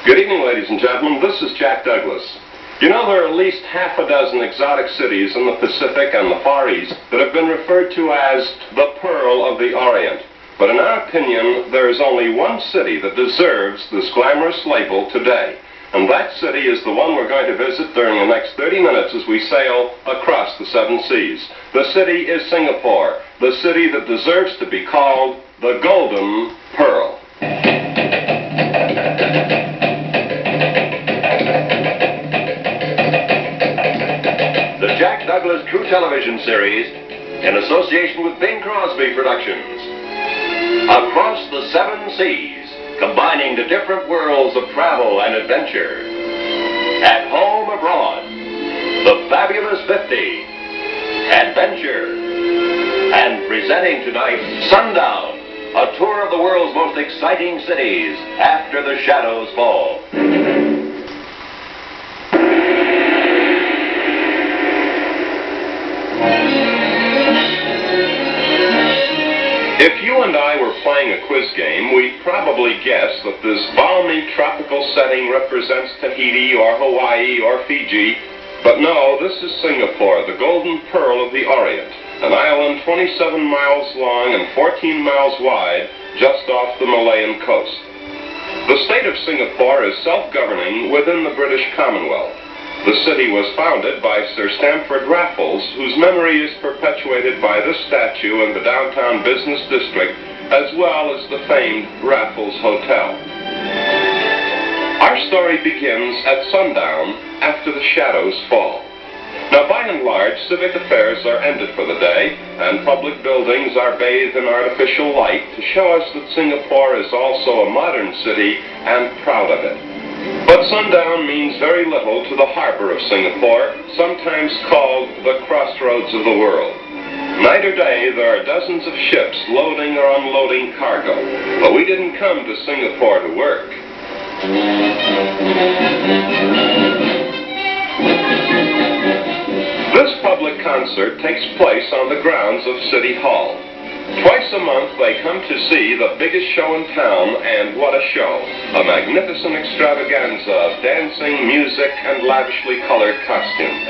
Good evening, ladies and gentlemen. This is Jack Douglas. You know, there are at least half a dozen exotic cities in the Pacific and the Far East that have been referred to as the Pearl of the Orient. But in our opinion, there is only one city that deserves this glamorous label today. And that city is the one we're going to visit during the next 30 minutes as we sail across the 7 seas. The city is Singapore, the city that deserves to be called the Golden Pearl. The Jack Douglas True Television Series, in association with Bing Crosby Productions. Across the 7 seas, combining the different worlds of travel and adventure. At home, abroad, the Fabulous 50, Adventure, and presenting tonight, Sundown, a tour of the world's most exciting cities after the shadows fall. If you and I were playing a quiz game, we'd probably guess that this balmy tropical setting represents Tahiti or Hawaii or Fiji. But no, this is Singapore, the Golden Pearl of the Orient, an island 27 miles long and 14 miles wide just off the Malayan coast. The state of Singapore is self-governing within the British Commonwealth. The city was founded by Sir Stamford Raffles, whose memory is perpetuated by this statue in the downtown business district, as well as the famed Raffles Hotel. Our story begins at sundown after the shadows fall. Now, by and large, civic affairs are ended for the day, and public buildings are bathed in artificial light to show us that Singapore is also a modern city and proud of it. But sundown means very little to the harbor of Singapore, sometimes called the crossroads of the world. Night or day, there are dozens of ships loading or unloading cargo, but we didn't come to Singapore to work. This public concert takes place on the grounds of City Hall. Twice a month, they come to see the biggest show in town, and what a show. A magnificent extravaganza of dancing, music, and lavishly colored costumes.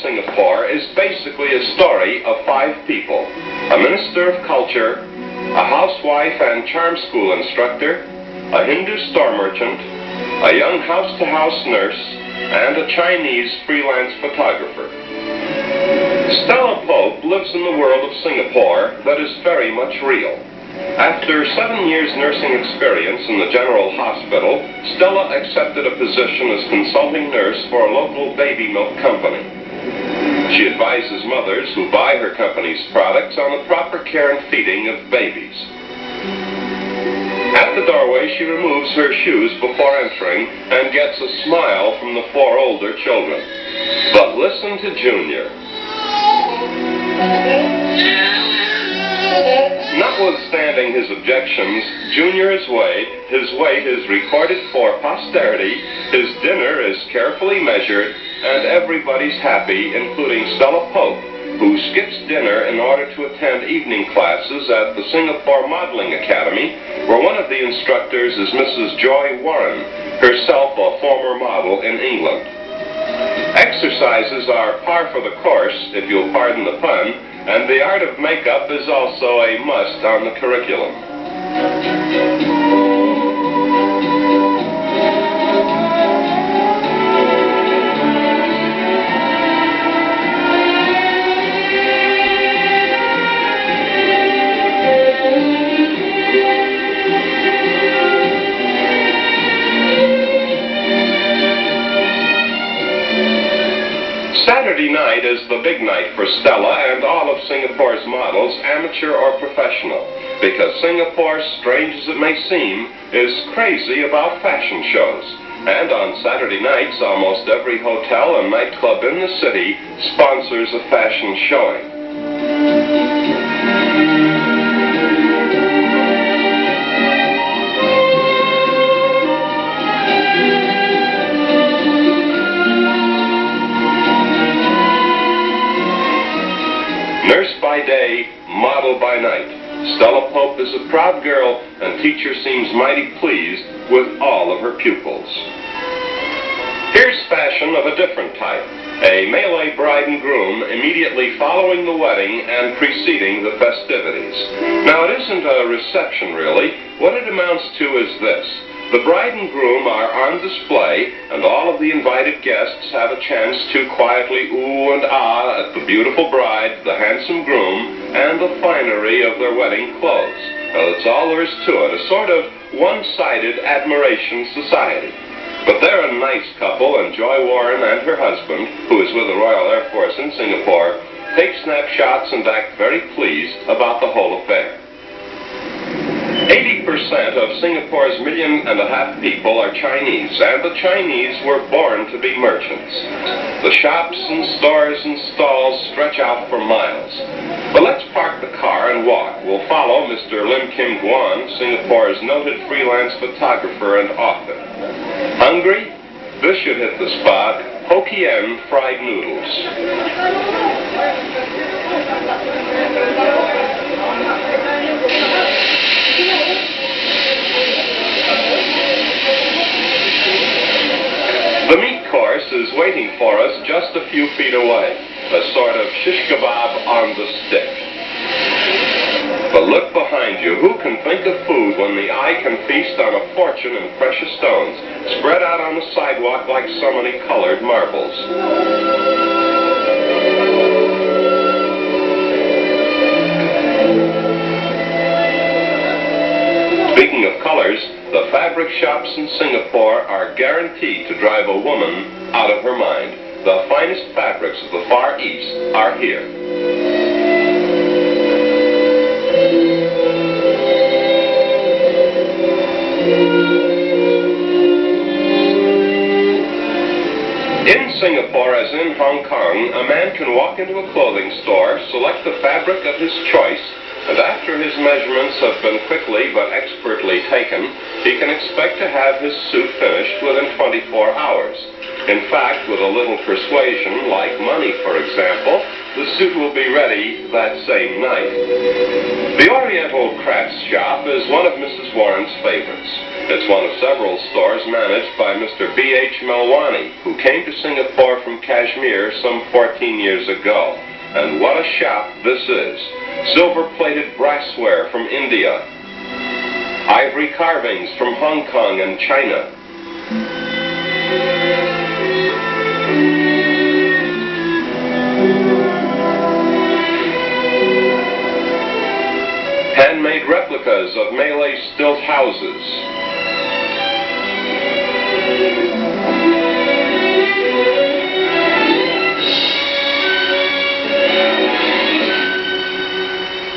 Singapore is basically a story of 5 people: a minister of culture, a housewife and charm school instructor, a Hindu store merchant, a young house-to-house nurse, and a Chinese freelance photographer. Stella Pope lives in the world of Singapore that is very much real. After 7 years nursing experience in the General Hospital, Stella accepted a position as consulting nurse for a local baby milk company. She advises mothers who buy her company's products on the proper care and feeding of babies. At the doorway, she removes her shoes before entering and gets a smile from the 4 older children. But listen to Junior. Notwithstanding his objections, Junior is weighed, his weight is recorded for posterity, his dinner is carefully measured, and everybody's happy, including Stella Pope, who skips dinner in order to attend evening classes at the Singapore Modeling Academy, where one of the instructors is Mrs. Joy Warren, herself a former model in England. Exercises are par for the course, if you'll pardon the pun, and the art of makeup is also a must on the curriculum. Saturday night is the big night for Stella and all of Singapore's models, amateur or professional, because Singapore, strange as it may seem, is crazy about fashion shows. And on Saturday nights, almost every hotel and nightclub in the city sponsors a fashion showing. Nurse by day, model by night. Stella Pope is a proud girl, and teacher seems mighty pleased with all of her pupils. Here's fashion of a different type. A Malay bride and groom immediately following the wedding and preceding the festivities. Now, it isn't a reception, really. What it amounts to is this. The bride and groom are on display, and all of the invited guests have a chance to quietly ooh and ah at the beautiful bride, the handsome groom, and the finery of their wedding clothes. Now, that's all there is to it, a sort of one-sided admiration society. But they're a nice couple, and Joy Warren and her husband, who is with the Royal Air Force in Singapore, take snapshots and act very pleased about the whole affair. 80% of Singapore's 1.5 million people are Chinese, and the Chinese were born to be merchants. The shops and stores and stalls stretch out for miles. But let's park the car and walk. We'll follow Mr. Lim Kim Guan, Singapore's noted freelance photographer and author. Hungry? This should hit the spot. Hokkien fried noodles. The meat course is waiting for us just a few feet away, a sort of shish kebab on the stick. But look behind you. Who can think of food when the eye can feast on a fortune in precious stones, spread out on the sidewalk like so many colored marbles? Speaking of colors, the fabric shops in Singapore are guaranteed to drive a woman out of her mind. The finest fabrics of the Far East are here. In Singapore, as in Hong Kong, a man can walk into a clothing store, select the fabric of his choice, and after his measurements have been quickly but expertly taken, he can expect to have his suit finished within 24 hours. In fact, with a little persuasion, like money for example, the suit will be ready that same night. The Oriental Crafts Shop is one of Mrs. Warren's favorites. It's one of several stores managed by Mr. B.H. Melwani, who came to Singapore from Kashmir some 14 years ago. And what a shop this is. Silver-plated brassware from India. Ivory carvings from Hong Kong and China. Handmade replicas of Malay stilt houses.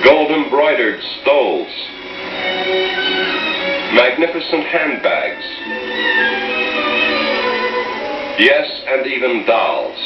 Gold-embroidered stoles. Magnificent handbags. Yes, and even dolls.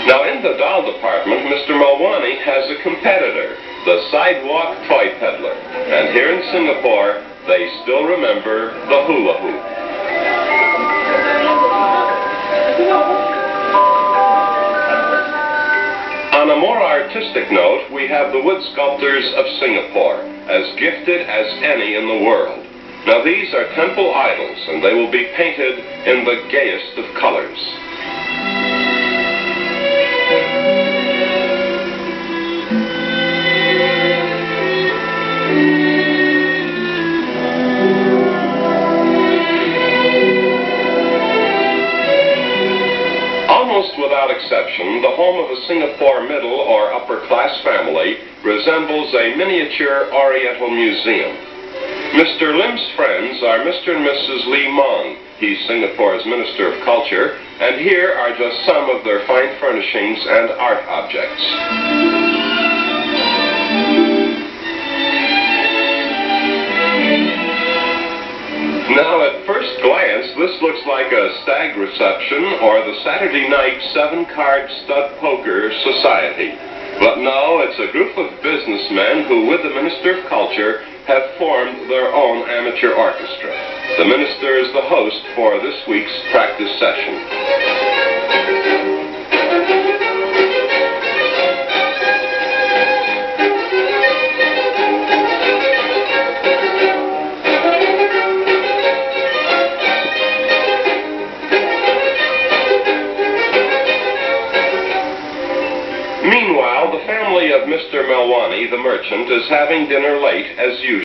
Now, in the doll department, Mr. Melwani has a competitor. the sidewalk toy peddler. And here in Singapore, they still remember the hula hoop. On a more artistic note, we have the wood sculptors of Singapore, as gifted as any in the world. Now these are temple idols, and they will be painted in the gayest of colors. Almost without exception, the home of a Singapore middle or upper class family resembles a miniature Oriental museum. Mr. Lim's friends are Mr. and Mrs. Lee Mong. He's Singapore's Minister of Culture, and here are just some of their fine furnishings and art objects. Now, at first glance, this looks like a stag reception or the Saturday night 7-card stud poker society. But no, it's a group of businessmen who, with the Minister of Culture, have formed their own amateur orchestra. The minister is the host for this week's practice session. Meanwhile, the family of Mr. Melwani, the merchant, is having dinner late as usual.